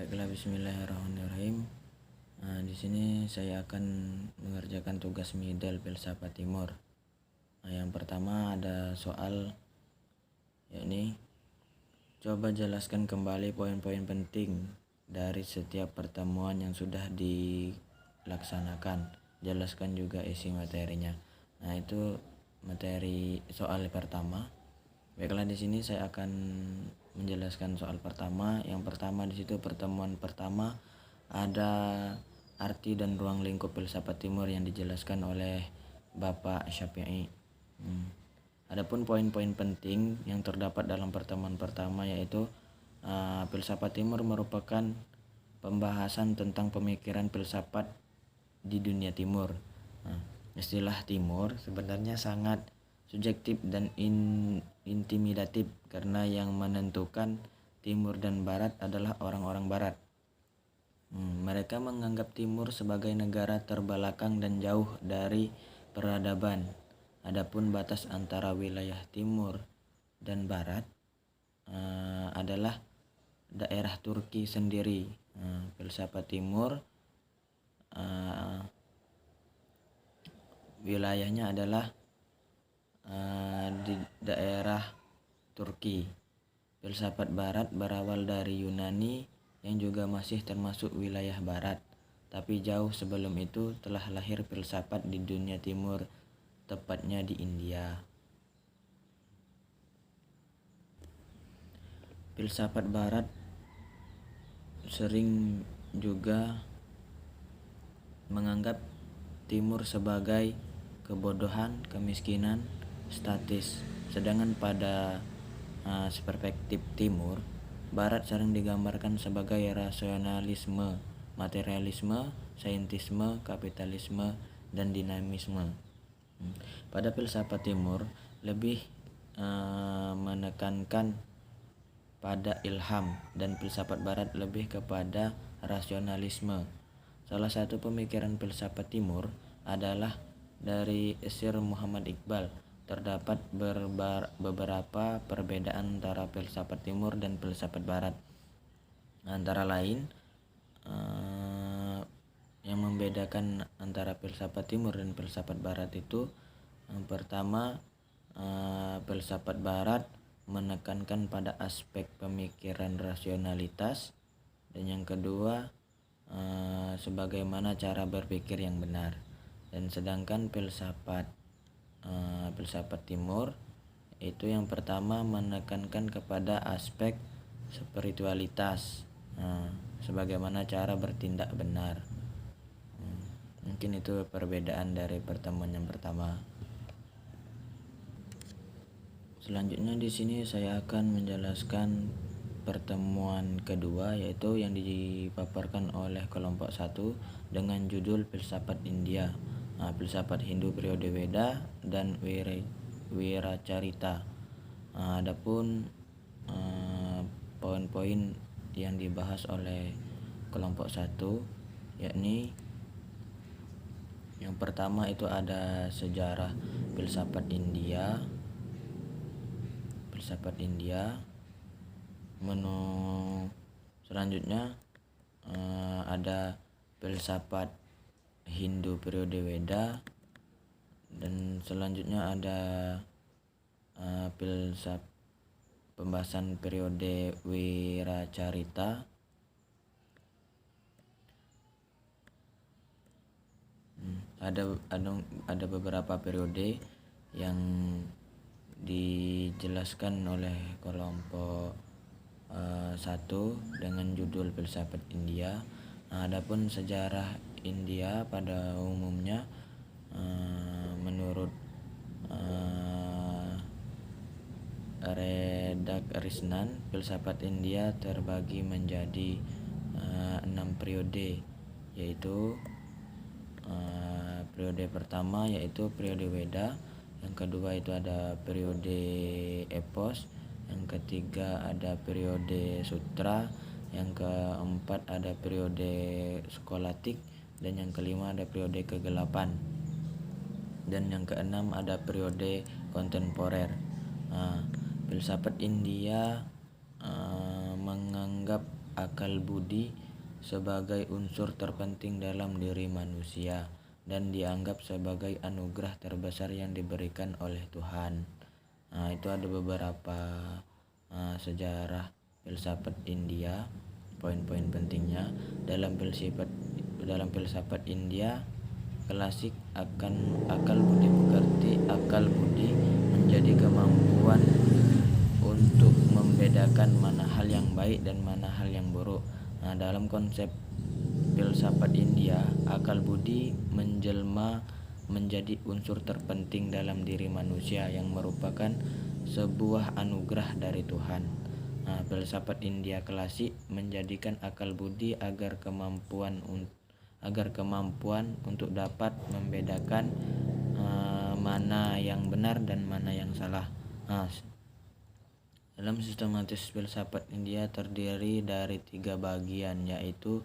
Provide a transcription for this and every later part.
Baiklah, Bismillahirrahmanirrahim. Di sini saya akan mengerjakan tugas Midal Filsafat Timur. Yang pertama ada soal, yakni coba jelaskan kembali poin-poin penting dari setiap pertemuan yang sudah dilaksanakan. Jelaskan juga isi materinya. Itu materi soal pertama. Baiklah, di sini saya akan menjelaskan soal pertama. Yang pertama di situ pertemuan pertama ada arti dan ruang lingkup filsafat timur yang dijelaskan oleh Bapak Syafi'i. Adapun poin-poin penting yang terdapat dalam pertemuan pertama yaitu filsafat timur merupakan pembahasan tentang pemikiran filsafat di dunia timur. Istilah timur sebenarnya sangat subjektif dan intimidatif karena yang menentukan timur dan barat adalah orang-orang barat. Mereka menganggap timur sebagai negara terbelakang dan jauh dari peradaban. Adapun batas antara wilayah timur dan barat adalah daerah Turki sendiri. Filsafat timur wilayahnya adalah di daerah Turki. Filsafat barat berawal dari Yunani yang juga masih termasuk wilayah barat, tapi jauh sebelum itu telah lahir filsafat di dunia timur, tepatnya di India. Filsafat barat sering juga menganggap timur sebagai kebodohan, kemiskinan, statis. Sedangkan pada perspektif timur, barat sering digambarkan sebagai rasionalisme, materialisme, saintisme, kapitalisme, dan dinamisme. Pada filsafat timur lebih menekankan pada ilham, dan filsafat barat lebih kepada rasionalisme. Salah satu pemikiran filsafat timur adalah dari Sir Muhammad Iqbal. Terdapat beberapa perbedaan antara filsafat timur dan filsafat barat. Antara lain, yang membedakan antara filsafat timur dan filsafat barat itu, yang pertama, filsafat barat menekankan pada aspek pemikiran rasionalitas, dan yang kedua sebagaimana cara berpikir yang benar. Dan sedangkan filsafat timur itu yang pertama menekankan kepada aspek spiritualitas, sebagaimana cara bertindak benar. Mungkin itu perbedaan dari pertemuan yang pertama. Selanjutnya di sini saya akan menjelaskan pertemuan kedua, yaitu yang dipaparkan oleh kelompok 1 dengan judul Filsafat India, Filsafat Hindu periode Weda dan Wiracarita. Adapun poin-poin yang dibahas oleh kelompok 1 yakni yang pertama itu ada sejarah filsafat India. Selanjutnya ada filsafat Hindu periode Weda, dan selanjutnya ada pembahasan periode Wiracarita. Ada beberapa periode yang dijelaskan oleh kelompok 1 dengan judul Filsafat India. Adapun sejarah India pada umumnya menurut Redak Risnan, filsafat India terbagi menjadi 6 periode, yaitu periode pertama yaitu periode Weda, yang kedua itu ada periode Epos, yang ketiga ada periode Sutra, yang keempat ada periode Skolatik, dan yang kelima ada periode Kegelapan, dan yang keenam ada periode Kontemporer. Filsafat India menganggap akal budi sebagai unsur terpenting dalam diri manusia dan dianggap sebagai anugerah terbesar yang diberikan oleh Tuhan. Nah, itu ada beberapa sejarah filsafat India, poin-poin pentingnya dalam filsafat India klasik. Akal budi berarti akal budi menjadi kemampuan untuk membedakan mana hal yang baik dan mana hal yang buruk. Nah, dalam konsep filsafat India, akal budi menjelma menjadi unsur terpenting dalam diri manusia yang merupakan sebuah anugerah dari Tuhan. Nah, filsafat India klasik menjadikan akal budi agar kemampuan untuk dapat membedakan mana yang benar dan mana yang salah. Nah, dalam sistematis filsafat India terdiri dari 3 bagian, yaitu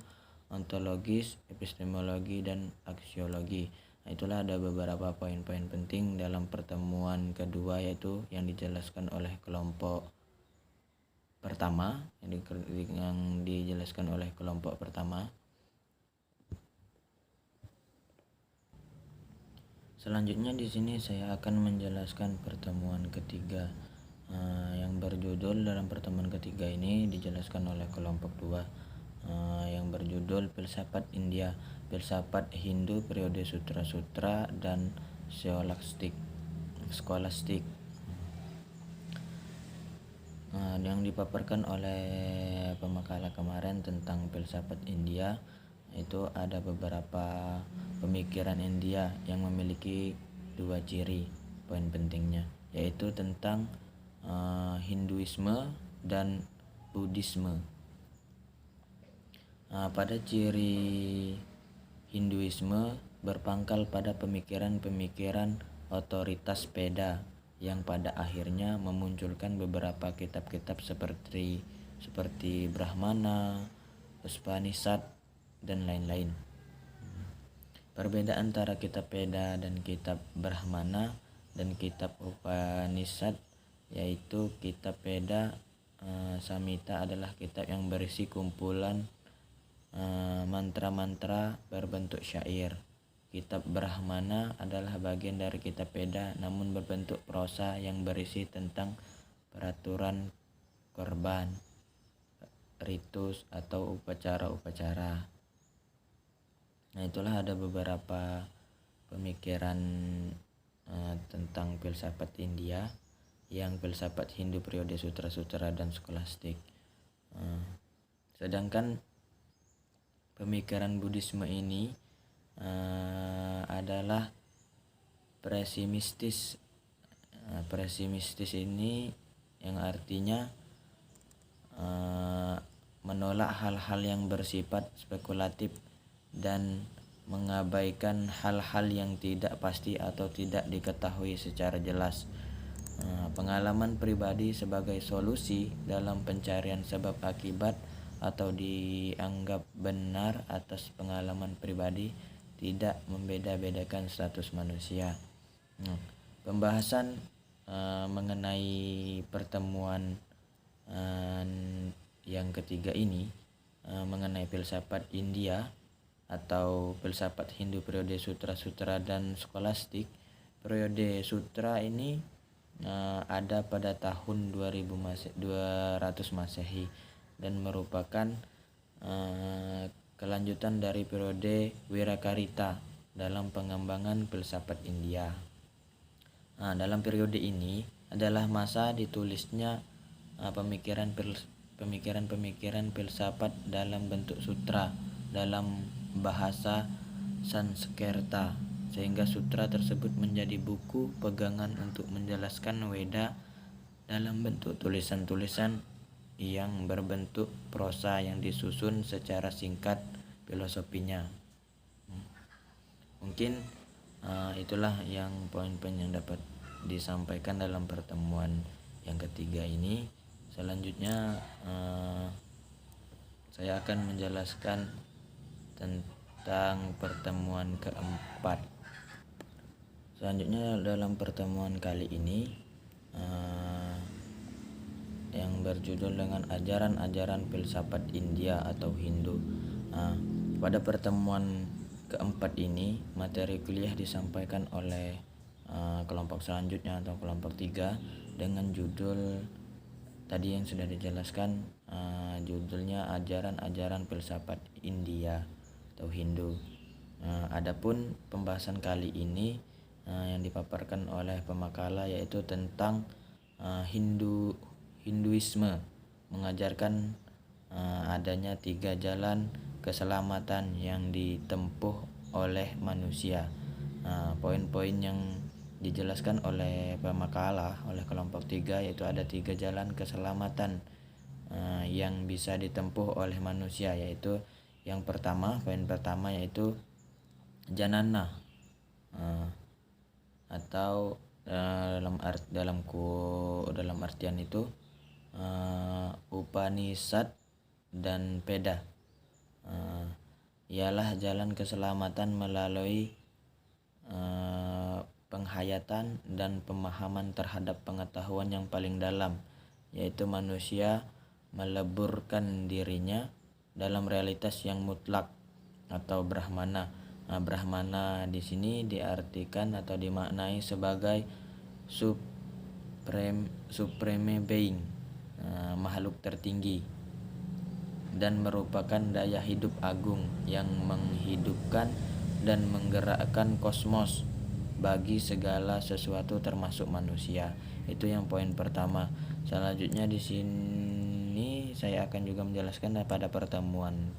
ontologis, epistemologi, dan aksiologi. Nah, itulah ada beberapa poin-poin penting dalam pertemuan kedua, yaitu yang dijelaskan oleh kelompok pertama, yang dijelaskan oleh kelompok pertama. Selanjutnya di sini saya akan menjelaskan pertemuan ketiga yang berjudul, dalam pertemuan ketiga ini dijelaskan oleh kelompok 2 yang berjudul filsafat India, filsafat Hindu periode sutra-sutra dan skolastik. Yang dipaparkan oleh pemakala kemarin tentang filsafat India itu ada beberapa pemikiran India yang memiliki 2 ciri poin pentingnya, yaitu tentang Hinduisme dan Buddhisme. Pada ciri Hinduisme berpangkal pada pemikiran-pemikiran otoritas Veda yang pada akhirnya memunculkan beberapa kitab-kitab seperti Brahmana, Upanishad, dan lain-lain. Perbedaan antara kitab Veda dan kitab Brahmana dan kitab Upanishad yaitu kitab Veda Samhita adalah kitab yang berisi kumpulan mantra-mantra berbentuk syair. Kitab Brahmana adalah bagian dari kitab Veda namun berbentuk prosa yang berisi tentang peraturan korban, ritus atau upacara-upacara. Nah, itulah ada beberapa pemikiran tentang filsafat India, yang filsafat Hindu periode sutra-sutra dan skolastik. Sedangkan pemikiran Buddhisme ini adalah pesimistis. Pesimistis ini yang artinya menolak hal-hal yang bersifat spekulatif dan mengabaikan hal-hal yang tidak pasti atau tidak diketahui secara jelas. Pengalaman pribadi sebagai solusi dalam pencarian sebab akibat atau dianggap benar atas pengalaman pribadi tidak membeda-bedakan status manusia. Pembahasan mengenai pertemuan yang ketiga ini mengenai filsafat India atau filsafat Hindu periode sutra-sutra dan skolastik. Periode sutra ini ada pada tahun 200 Masehi dan merupakan kelanjutan dari periode Wirakarita dalam pengembangan filsafat India. Dalam periode ini adalah masa ditulisnya pemikiran-pemikiran filsafat dalam bentuk sutra dalam bahasa Sanskerta, sehingga sutra tersebut menjadi buku pegangan untuk menjelaskan Weda dalam bentuk tulisan-tulisan yang berbentuk prosa yang disusun secara singkat filosofinya. Mungkin itulah yang poin-poin yang dapat disampaikan dalam pertemuan yang ketiga ini. Selanjutnya saya akan menjelaskan tentang pertemuan keempat. Selanjutnya dalam pertemuan kali ini yang yang berjudul dengan ajaran-ajaran filsafat India atau Hindu. Pada pertemuan keempat ini, materi kuliah disampaikan oleh kelompok selanjutnya atau kelompok 3 dengan judul tadi yang sudah dijelaskan, judulnya ajaran-ajaran filsafat India atau Hindu. Adapun pembahasan kali ini yang dipaparkan oleh pemakalah yaitu tentang Hinduisme mengajarkan adanya 3 jalan keselamatan yang ditempuh oleh manusia. Poin-poin yang dijelaskan oleh pemakalah oleh kelompok 3 yaitu ada 3 jalan keselamatan yang bisa ditempuh oleh manusia, yaitu yang pertama, poin pertama yaitu janana atau dalam artian itu Upanishad dan Veda, ialah jalan keselamatan melalui penghayatan dan pemahaman terhadap pengetahuan yang paling dalam, yaitu manusia meleburkan dirinya dalam realitas yang mutlak atau Brahmana. Brahmana di sini diartikan atau dimaknai sebagai supreme being, makhluk tertinggi, dan merupakan daya hidup agung yang menghidupkan dan menggerakkan kosmos bagi segala sesuatu termasuk manusia. Itu yang poin pertama. Selanjutnya di sini saya akan juga menjelaskan pada pertemuan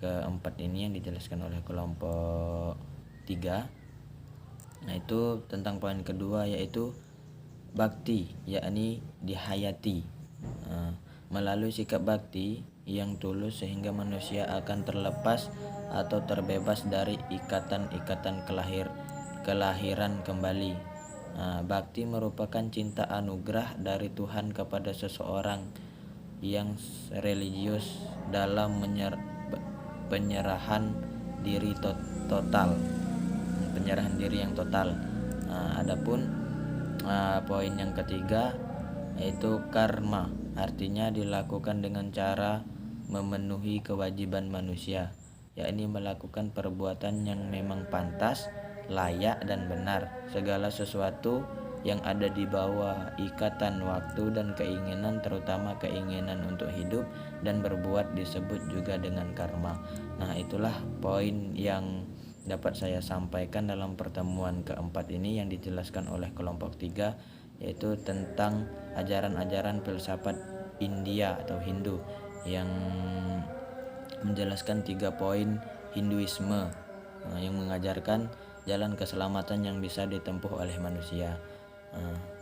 keempat ini yang dijelaskan oleh kelompok 3. Nah, itu tentang poin kedua yaitu bakti, yakni dihayati. Melalui sikap bakti yang tulus sehingga manusia akan terlepas atau terbebas dari ikatan-ikatan kelahiran kembali. Bakti merupakan cinta anugerah dari Tuhan kepada seseorang yang religius dalam penyerahan diri yang total. Adapun poin yang ketiga yaitu karma, artinya dilakukan dengan cara memenuhi kewajiban manusia, yakni melakukan perbuatan yang memang pantas, layak dan benar. Segala sesuatu yang ada di bawah ikatan waktu dan keinginan, terutama keinginan untuk hidup dan berbuat, disebut juga dengan karma. Nah, itulah poin yang dapat saya sampaikan dalam pertemuan keempat ini yang dijelaskan oleh kelompok 3, yaitu tentang ajaran-ajaran filsafat India atau Hindu yang menjelaskan 3 poin Hinduisme yang mengajarkan jalan keselamatan yang bisa ditempuh oleh manusia.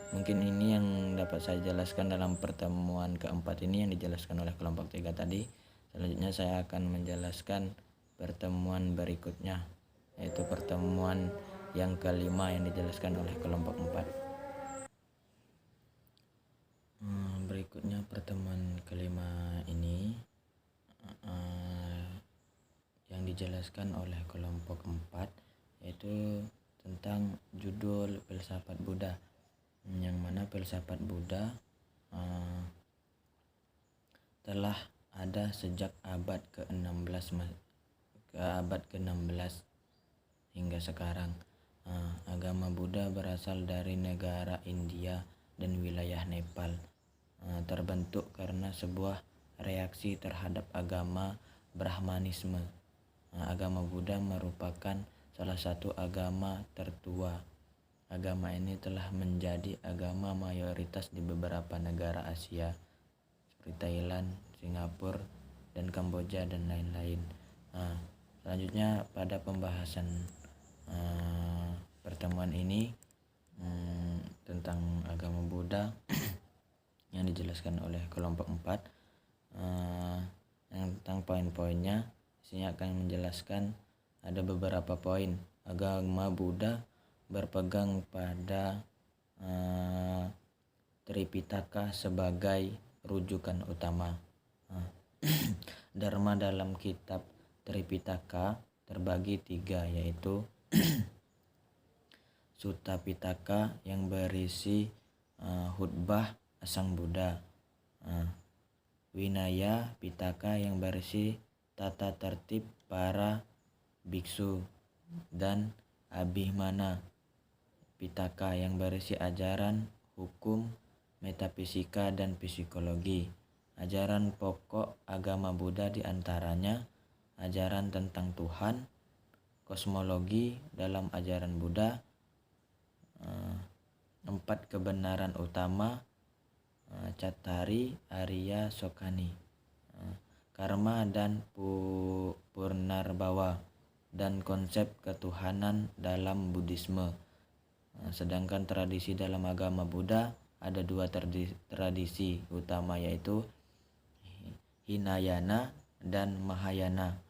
Mungkin ini yang dapat saya jelaskan dalam pertemuan keempat ini yang dijelaskan oleh kelompok 3 tadi. Selanjutnya saya akan menjelaskan pertemuan berikutnya, yaitu pertemuan yang kelima yang dijelaskan oleh kelompok 4. Berikutnya pertemuan kelima ini yang dijelaskan oleh kelompok 4 yaitu tentang judul filsafat Buddha, yang mana filsafat Buddha telah ada sejak abad ke-16 hingga sekarang. Agama Buddha berasal dari negara India dan wilayah Nepal. Terbentuk karena sebuah reaksi terhadap agama Brahmanisme. Agama Buddha merupakan salah satu agama tertua. Agama ini telah menjadi agama mayoritas di beberapa negara Asia seperti Thailand, Singapura, dan Kamboja dan lain-lain. Selanjutnya pada pembahasan pertemuan ini tentang agama Buddha yang dijelaskan oleh kelompok 4, yang tentang poin-poinnya. Sini akan menjelaskan ada beberapa poin. Agama Buddha berpegang pada Tripitaka sebagai rujukan utama. Dharma dalam kitab Tripitaka terbagi 3, yaitu Sutta Pitaka yang berisi khutbah Sang Buddha. Winaya Pitaka yang berisi tata tertib para biksu, dan Abhimana Pitaka yang berisi ajaran hukum, metafisika, dan psikologi. Ajaran pokok agama Buddha diantaranya ajaran tentang Tuhan, kosmologi dalam ajaran Buddha, 4 kebenaran utama, Cattari, Arya, Sokani, karma dan purnarbawa, dan konsep ketuhanan dalam Buddhisme. Sedangkan tradisi dalam agama Buddha ada 2 tradisi utama, yaitu Hinayana dan Mahayana.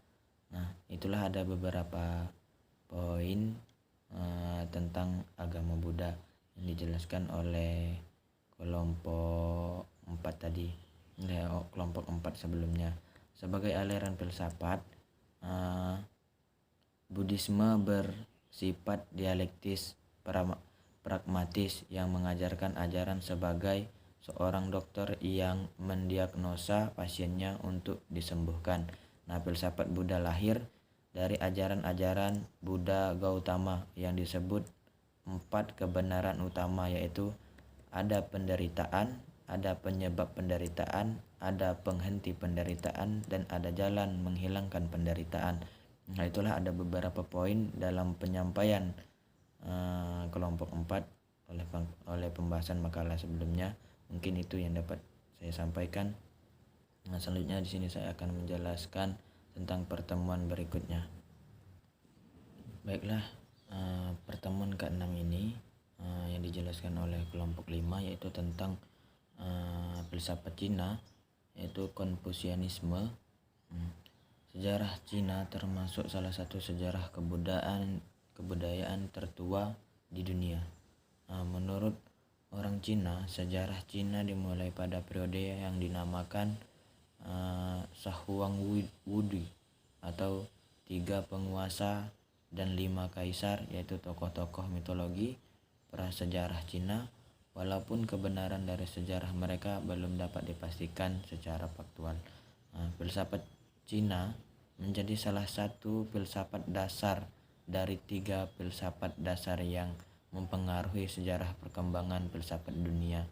Itulah ada beberapa poin tentang agama Buddha yang dijelaskan oleh kelompok 4 tadi, kelompok 4 sebelumnya. Sebagai aliran filsafat, Buddhisme bersifat dialektis pragmatis yang mengajarkan ajaran sebagai seorang dokter yang mendiagnosa pasiennya untuk disembuhkan. Filsafat Buddha lahir dari ajaran-ajaran Buddha Gautama yang disebut 4 kebenaran utama, yaitu ada penderitaan, ada penyebab penderitaan, ada penghenti penderitaan, dan ada jalan menghilangkan penderitaan. Itulah ada beberapa poin dalam penyampaian kelompok 4 oleh pembahasan makalah sebelumnya. Mungkin itu yang dapat saya sampaikan. Selanjutnya di sini saya akan menjelaskan tentang pertemuan berikutnya. Baiklah, pertemuan ke-6 ini yang dijelaskan oleh kelompok 5 yaitu tentang filsafat Cina, yaitu Konfusianisme. Sejarah Cina termasuk salah satu sejarah kebudayaan tertua di dunia. Menurut orang Cina, sejarah Cina dimulai pada periode yang dinamakan Shahuang Wudi atau 3 penguasa dan 5 kaisar, yaitu tokoh-tokoh mitologi prasejarah Cina. Walaupun kebenaran dari sejarah mereka belum dapat dipastikan secara faktual, filsafat Cina menjadi salah satu filsafat dasar dari 3 filsafat dasar yang mempengaruhi sejarah perkembangan filsafat dunia.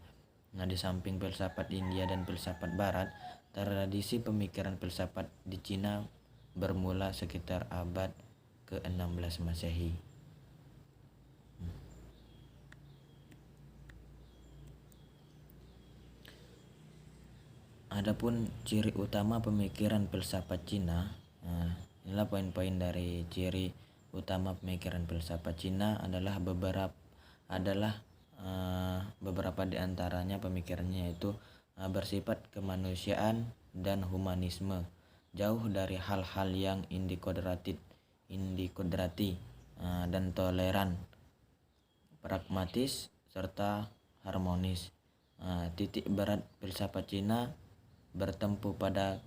Di samping filsafat India dan filsafat Barat, tradisi pemikiran filsafat di Cina bermula sekitar abad ke-16 Masehi. Adapun ciri utama pemikiran filsafat Cina, inilah poin-poin dari ciri utama pemikiran filsafat Cina adalah beberapa di antaranya pemikirannya, yaitu bersifat kemanusiaan dan humanisme, jauh dari hal-hal yang indikodrati dan toleran, pragmatis serta harmonis. Titik berat filsafat Cina bertempu pada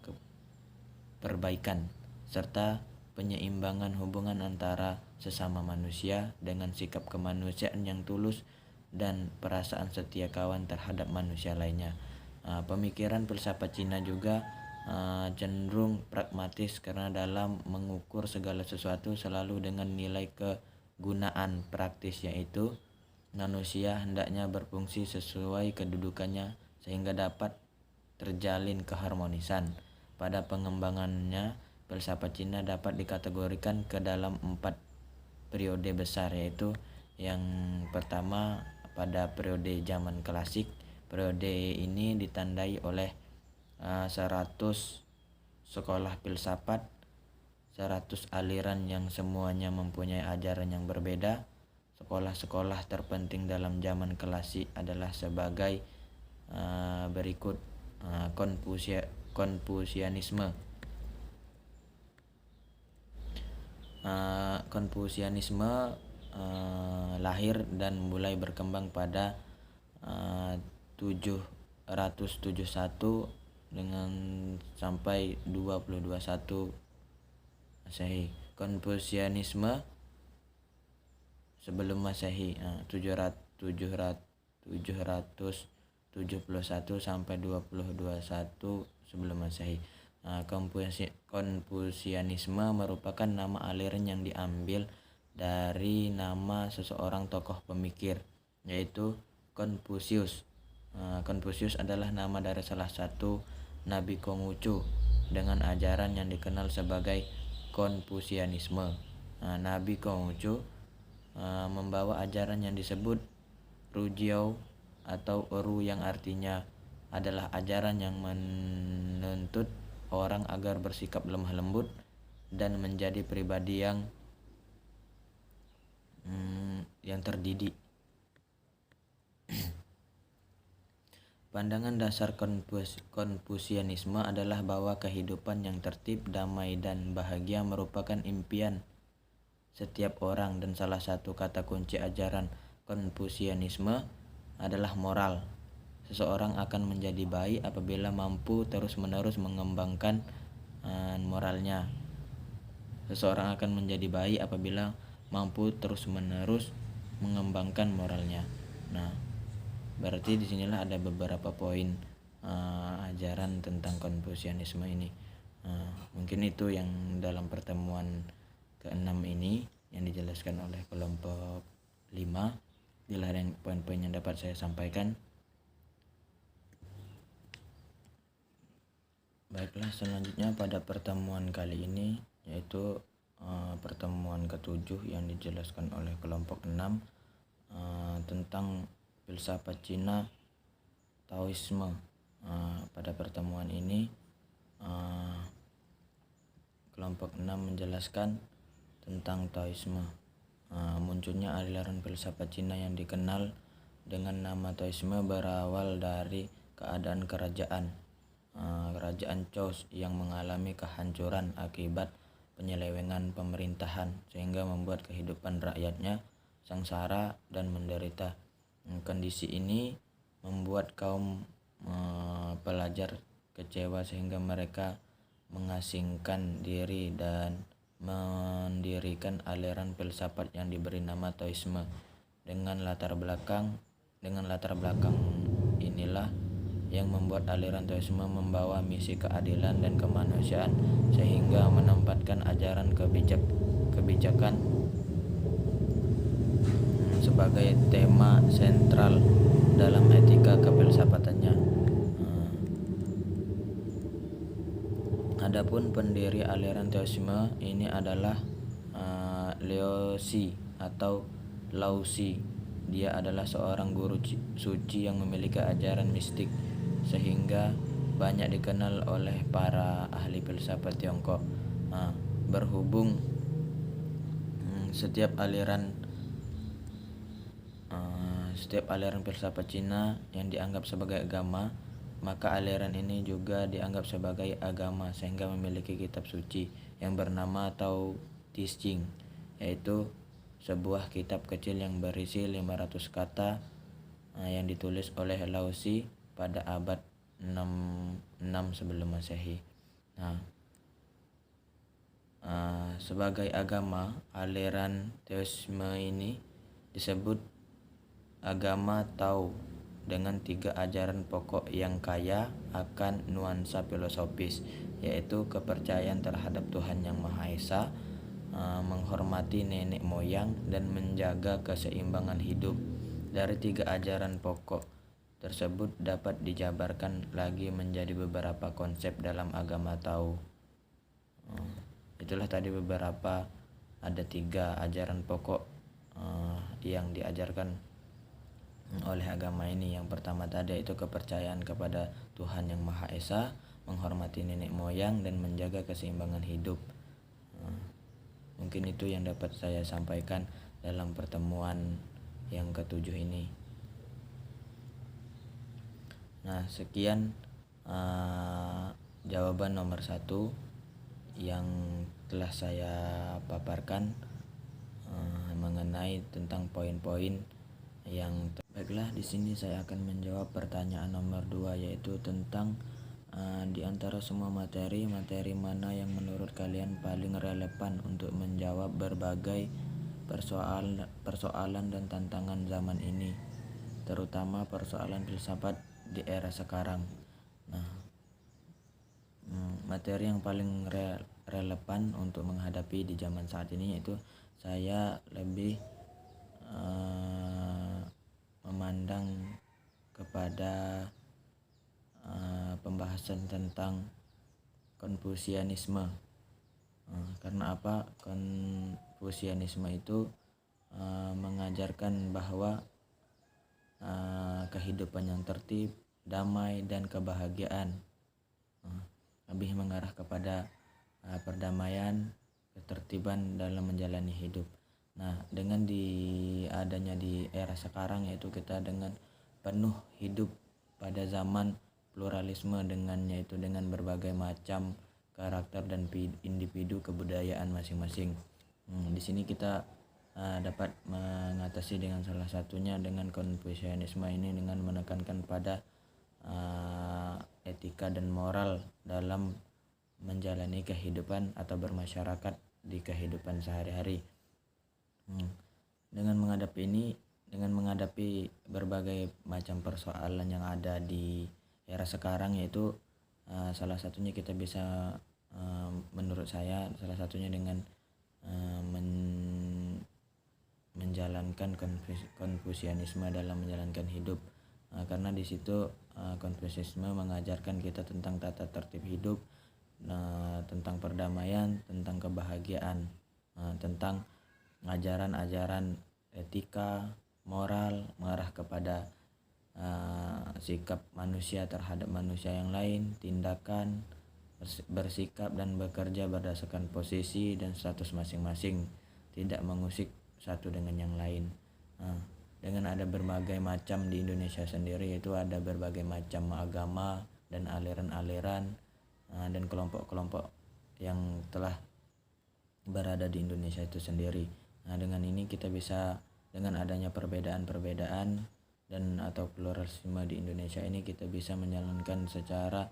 perbaikan serta penyeimbangan hubungan antara sesama manusia dengan sikap kemanusiaan yang tulus dan perasaan setia kawan terhadap manusia lainnya. Pemikiran filsafat Cina juga cenderung pragmatis karena dalam mengukur segala sesuatu selalu dengan nilai kegunaan praktis, yaitu manusia hendaknya berfungsi sesuai kedudukannya sehingga dapat terjalin keharmonisan. Pada pengembangannya, filsafat Cina dapat dikategorikan ke dalam 4 periode besar, yaitu yang pertama pada periode zaman klasik. Periode ini ditandai oleh 100 sekolah filsafat, 100 aliran yang semuanya mempunyai ajaran yang berbeda. Sekolah-sekolah terpenting dalam zaman klasik adalah sebagai berikut. Konfusianisme. Konfusianisme lahir dan mulai berkembang pada 771 dengan sampai 221 Masehi. Konfusianisme sebelum Masehi, 700 71 sampai 2021 sebelum Masehi. Konfusianisme merupakan nama aliran yang diambil dari nama seseorang tokoh pemikir, yaitu Konfusius. Konfusius adalah nama dari salah satu Nabi Konghucu dengan ajaran yang dikenal sebagai Konfusianisme. Nabi Konghucu membawa ajaran yang disebut Rujiao atau Eru, yang artinya adalah ajaran yang menuntut orang agar bersikap lemah lembut dan menjadi pribadi yang terdidik. Pandangan dasar Konfusianisme adalah bahwa kehidupan yang tertib, damai, dan bahagia merupakan impian setiap orang, dan salah satu kata kunci ajaran Konfusianisme adalah moral. Seseorang akan menjadi baik apabila mampu terus-menerus mengembangkan moralnya. Seseorang akan menjadi baik apabila mampu terus-menerus mengembangkan moralnya. Nah, berarti disinilah ada beberapa poin ajaran tentang Konfusianisme ini. Mungkin itu yang dalam pertemuan ke-6 ini yang dijelaskan oleh kelompok 5. Inilah yang poin-poin yang dapat saya sampaikan. Baiklah, selanjutnya pada pertemuan kali ini, yaitu pertemuan ke-7 yang dijelaskan oleh kelompok 6 tentang filsafat Cina, Taoisme. Pada pertemuan ini kelompok 6 menjelaskan tentang Taoisme. Munculnya aliran filsafat Cina yang dikenal dengan nama Taoisme berawal dari keadaan kerajaan Zhou yang mengalami kehancuran akibat penyelewengan pemerintahan, sehingga membuat kehidupan rakyatnya sengsara dan menderita. Kondisi ini membuat kaum pelajar kecewa, sehingga mereka mengasingkan diri dan mendirikan aliran filsafat yang diberi nama Taoisme. Dengan latar belakang inilah yang membuat aliran Taoisme membawa misi keadilan dan kemanusiaan, sehingga menempatkan ajaran kebijakan sebagai tema sentral dalam etika kefilsafatannya. Adapun pendiri aliran Taoisme ini adalah Lao Tzu atau Lao Tzu. Dia adalah seorang guru suci yang memiliki ajaran mistik, sehingga banyak dikenal oleh para ahli filsafat Tiongkok. Berhubung setiap aliran filsafat Cina yang dianggap sebagai agama, maka aliran ini juga dianggap sebagai agama, sehingga memiliki kitab suci yang bernama Tao Te Ching, yaitu sebuah kitab kecil yang berisi 500 kata yang ditulis oleh Lao Tzu pada abad 6 sebelum Masehi. Sebagai agama, aliran Taoisme ini disebut agama Tao dengan 3 ajaran pokok yang kaya akan nuansa filosofis, yaitu kepercayaan terhadap Tuhan Yang Maha Esa, menghormati nenek moyang, dan menjaga keseimbangan hidup. Dari 3 ajaran pokok tersebut dapat dijabarkan lagi menjadi beberapa konsep dalam agama Tao. Itulah tadi beberapa, ada 3 ajaran pokok yang diajarkan oleh agama ini. Yang pertama tadi itu kepercayaan kepada Tuhan Yang Maha Esa, menghormati nenek moyang, dan menjaga keseimbangan hidup. Mungkin itu yang dapat saya sampaikan dalam pertemuan yang ke-7 ini. Nah, sekian jawaban nomor 1 yang telah saya paparkan mengenai tentang poin-poin yang baiklah. Di sini saya akan menjawab pertanyaan nomor 2, yaitu tentang di antara semua materi mana yang menurut kalian paling relevan untuk menjawab berbagai persoalan dan tantangan zaman ini. terutama persoalan filsafat di era sekarang. Nah, materi yang paling relevan untuk menghadapi di zaman saat ini yaitu saya lebih memandang kepada pembahasan tentang Konfusianisme. Karena apa? Konfusianisme itu mengajarkan bahwa kehidupan yang tertib, damai, dan kebahagiaan, lebih mengarah kepada perdamaian, ketertiban dalam menjalani hidup. Nah, dengan adanya di era sekarang, yaitu kita dengan penuh hidup pada zaman pluralisme, yaitu dengan berbagai macam karakter dan individu kebudayaan masing-masing. Di sini kita dapat mengatasi dengan salah satunya dengan Konfusianisme ini dengan menekankan pada etika dan moral dalam menjalani kehidupan atau bermasyarakat di kehidupan sehari-hari. Dengan menghadapi berbagai macam persoalan yang ada di era sekarang, yaitu salah satunya kita bisa menurut saya salah satunya dengan menjalankan Konfusianisme dalam menjalankan hidup, karena di situ Konfusianisme mengajarkan kita tentang tata tertib hidup, tentang perdamaian, tentang kebahagiaan, tentang ajaran-ajaran etika, moral, mengarah kepada sikap manusia terhadap manusia yang lain, tindakan, bersikap dan bekerja berdasarkan posisi dan status masing-masing, tidak mengusik satu dengan yang lain. Dengan ada berbagai macam di Indonesia sendiri, yaitu ada berbagai macam agama dan aliran-aliran dan kelompok-kelompok yang telah berada di Indonesia itu sendiri. Nah, dengan ini kita bisa, dengan adanya perbedaan-perbedaan dan atau pluralisme di Indonesia ini, kita bisa menjalankan secara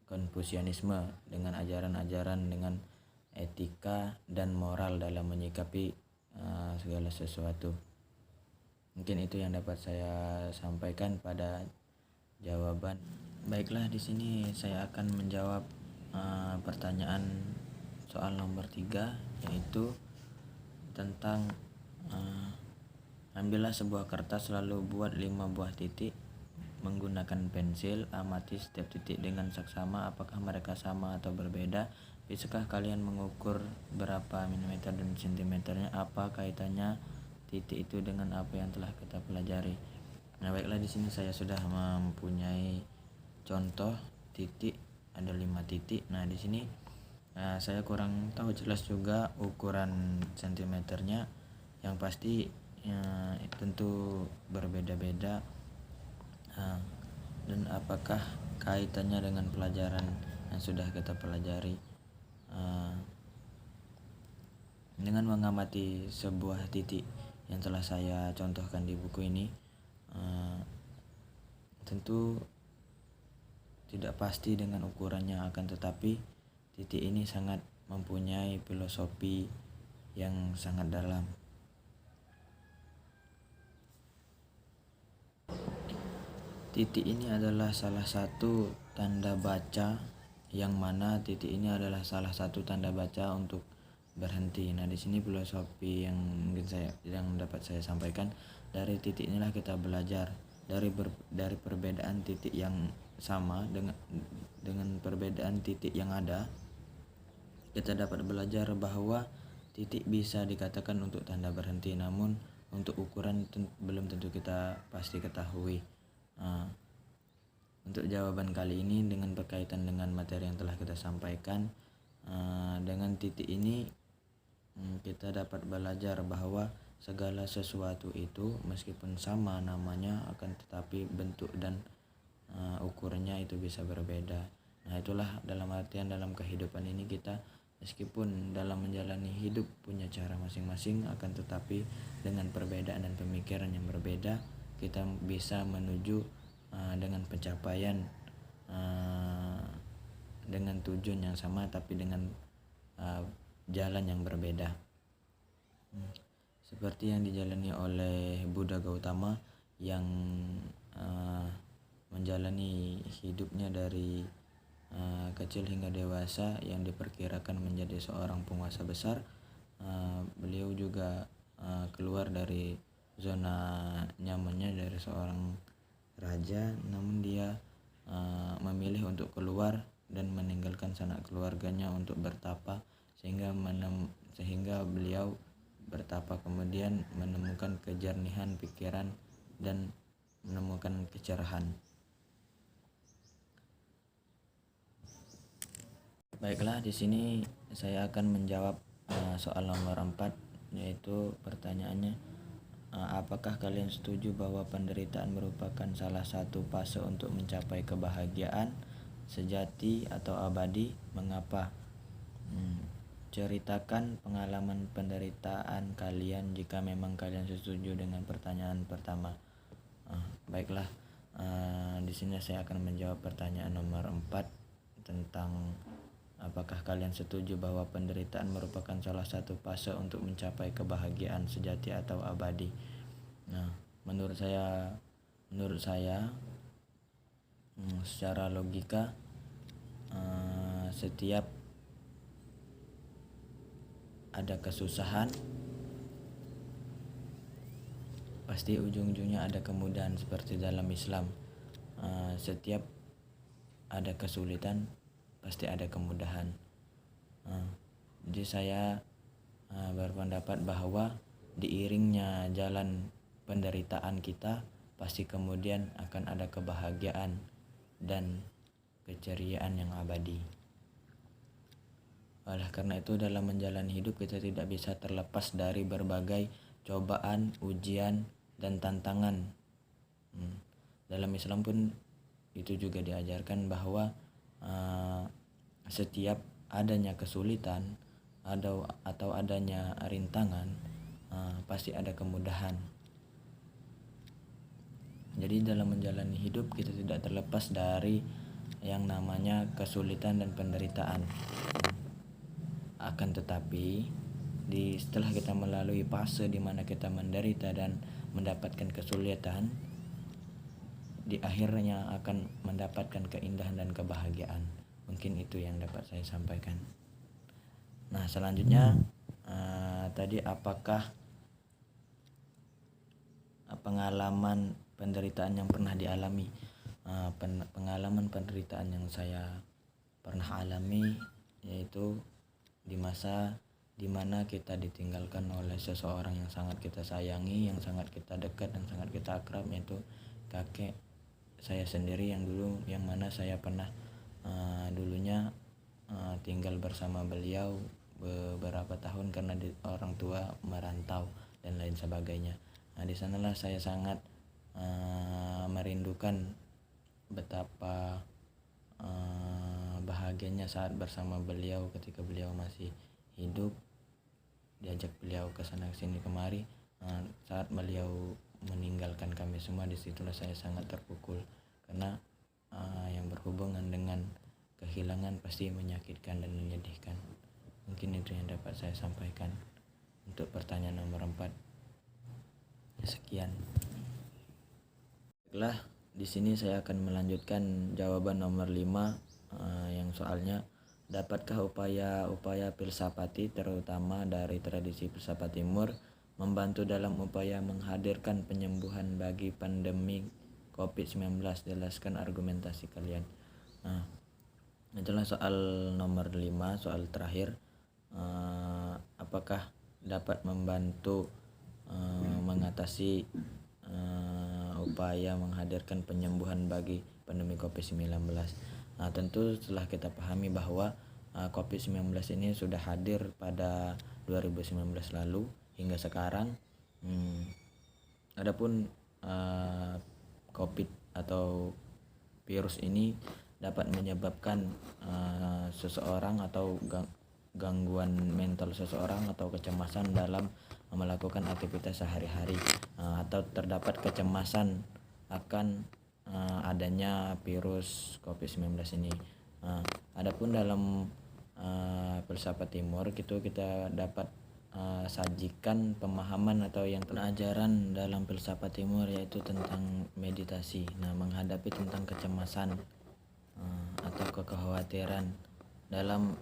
Konfusianisme dengan ajaran-ajaran dengan etika dan moral dalam menyikapi segala sesuatu. Mungkin itu yang dapat saya sampaikan pada jawaban. Baiklah, di sini saya akan menjawab pertanyaan soal nomor 3, yaitu tentang ambillah sebuah kertas lalu buat 5 buah titik menggunakan pensil, amati setiap titik dengan saksama apakah mereka sama atau berbeda. Bisakah kalian mengukur berapa milimeter dan sentimeternya? Apa kaitannya titik itu dengan apa yang telah kita pelajari? Nah, baiklah, di sini saya sudah mempunyai contoh titik, ada 5 titik. Nah, di sini saya kurang tahu jelas juga ukuran sentimeternya, yang pasti tentu berbeda-beda. Dan apakah kaitannya dengan pelajaran yang sudah kita pelajari? Dengan mengamati sebuah titik yang telah saya contohkan di buku ini, tentu tidak pasti dengan ukurannya, akan tetapi titik ini sangat mempunyai filosofi yang sangat dalam. Titik ini adalah salah satu tanda baca, yang mana titik ini adalah salah satu tanda baca untuk berhenti. Nah, di sini filosofi yang dapat saya sampaikan, dari titik inilah kita belajar dari perbedaan titik yang sama dengan perbedaan titik yang ada. Kita dapat belajar bahwa titik bisa dikatakan untuk tanda berhenti, namun untuk ukuran belum tentu kita pasti ketahui. Untuk jawaban kali ini dengan berkaitan dengan materi yang telah kita sampaikan, dengan titik ini kita dapat belajar bahwa segala sesuatu itu meskipun sama namanya, akan tetapi bentuk dan ukurannya itu bisa berbeda. Nah, itulah dalam artian dalam kehidupan ini kita meskipun dalam menjalani hidup punya cara masing-masing, akan tetapi dengan perbedaan dan pemikiran yang berbeda kita bisa menuju dengan pencapaian dengan tujuan yang sama tapi dengan jalan yang berbeda. seperti yang dijalani oleh Buddha Gautama yang menjalani hidupnya dari kecil hingga dewasa, yang diperkirakan menjadi seorang penguasa besar. Beliau juga keluar dari zona nyamannya dari seorang raja, namun dia memilih untuk keluar dan meninggalkan sanak keluarganya untuk bertapa, sehingga beliau bertapa kemudian menemukan kejernihan pikiran dan menemukan kecerahan. Baiklah, di sini saya akan menjawab soal nomor 4, yaitu pertanyaannya, apakah kalian setuju bahwa penderitaan merupakan salah satu fase untuk mencapai kebahagiaan sejati atau abadi? Mengapa? Ceritakan pengalaman penderitaan kalian jika memang kalian setuju dengan pertanyaan pertama. Baiklah, di sini saya akan menjawab pertanyaan nomor 4 tentang apakah kalian setuju bahwa penderitaan merupakan salah satu fase untuk mencapai kebahagiaan sejati atau abadi. Nah, menurut saya secara logika, setiap ada kesusahan pasti ujung-ujungnya ada kemudahan. Seperti dalam Islam, setiap ada kesulitan pasti ada kemudahan. Jadi saya berpendapat bahwa diiringnya jalan penderitaan kita, pasti kemudian akan ada kebahagiaan dan keceriaan yang abadi. Oleh karena itu, dalam menjalani hidup kita tidak bisa terlepas dari berbagai cobaan, ujian, dan tantangan. Dalam Islam pun itu juga diajarkan bahwa setiap adanya kesulitan atau adanya rintangan, pasti ada kemudahan. Jadi dalam menjalani hidup kita tidak terlepas dari yang namanya kesulitan dan penderitaan. Akan tetapi setelah kita melalui fase di mana kita menderita dan mendapatkan kesulitan, di akhirnya akan mendapatkan keindahan dan kebahagiaan. Mungkin itu yang dapat saya sampaikan. Nah, selanjutnya tadi apakah pengalaman penderitaan yang pernah dialami? Pengalaman penderitaan yang saya pernah alami yaitu di masa dimana kita ditinggalkan oleh seseorang yang sangat kita sayangi, yang sangat kita dekat dan sangat kita akrab, yaitu kakek saya sendiri yang mana saya pernah dulunya tinggal bersama beliau beberapa tahun karena orang tua merantau dan lain sebagainya. Nah, di sanalah saya sangat merindukan betapa bahagianya saat bersama beliau ketika beliau masih hidup, diajak beliau ke sana sini kemari. Saat beliau meninggalkan kami semua, disitulah saya sangat terpukul, karena yang berhubungan dengan kehilangan pasti menyakitkan dan menyedihkan. Mungkin itu yang dapat saya sampaikan untuk pertanyaan nomor 4. Sekian. Baiklah, di sini saya akan melanjutkan jawaban nomor 5 yang soalnya, dapatkah upaya-upaya filsafati terutama dari tradisi filsafat timur membantu dalam upaya menghadirkan penyembuhan bagi pandemi COVID-19? Jelaskan argumentasi kalian. Nah, itulah soal nomor 5, soal terakhir. Apakah dapat membantu mengatasi upaya menghadirkan penyembuhan bagi pandemi COVID-19? Nah, tentu setelah kita pahami bahwa COVID-19 ini sudah hadir pada 2019 lalu hingga sekarang. Adapun COVID atau virus ini dapat menyebabkan seseorang atau gangguan mental seseorang atau kecemasan dalam melakukan aktivitas sehari-hari, atau terdapat kecemasan akan adanya virus COVID-19 ini. Adapun dalam filsafat timur gitu kita dapat sajikan pemahaman atau yang ajaran dalam filsafat timur, yaitu tentang meditasi. Nah, menghadapi tentang kecemasan atau kekhawatiran dalam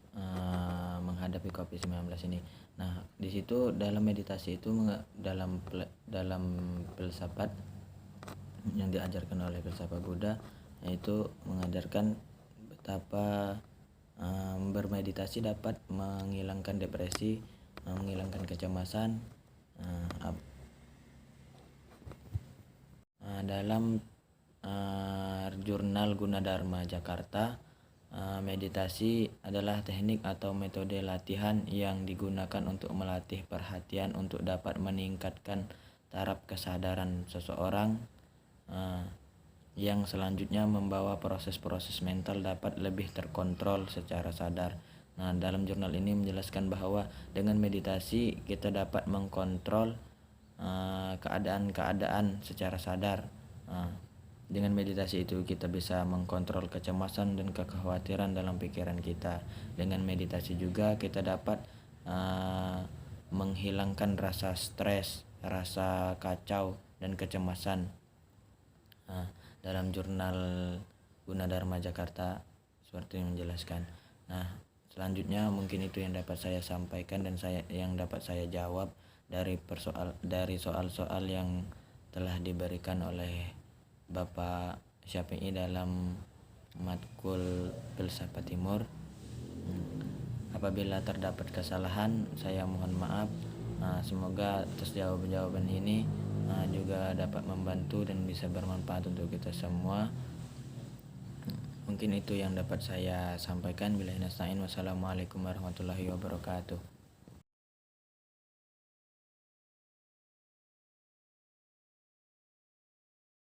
menghadapi COVID-19 ini. Nah, di situ dalam meditasi itu dalam filsafat yang diajarkan oleh filsafat Buddha, yaitu mengajarkan betapa bermeditasi dapat menghilangkan depresi, menghilangkan kecemasan. Dalam jurnal Gunadarma Jakarta, meditasi adalah teknik atau metode latihan yang digunakan untuk melatih perhatian untuk dapat meningkatkan taraf kesadaran seseorang, yang selanjutnya membawa proses-proses mental dapat lebih terkontrol secara sadar. Nah, dalam jurnal ini menjelaskan bahwa dengan meditasi kita dapat mengkontrol keadaan-keadaan secara sadar. Dengan meditasi itu kita bisa mengkontrol kecemasan dan kekhawatiran dalam pikiran kita. Dengan meditasi juga kita dapat menghilangkan rasa stres, rasa kacau dan kecemasan. Dalam jurnal Gunadarma Jakarta seperti yang menjelaskan. Nah, selanjutnya mungkin itu yang dapat saya sampaikan dan yang dapat saya jawab dari soal-soal yang telah diberikan oleh Bapak Syafi'i dalam matkul filsafat timur. Apabila terdapat kesalahan, saya mohon maaf. Semoga atas jawaban ini juga dapat membantu dan bisa bermanfaat untuk kita semua. Mungkin itu yang dapat saya sampaikan. Billahi nasta'in. Wassalamualaikum warahmatullahi wabarakatuh.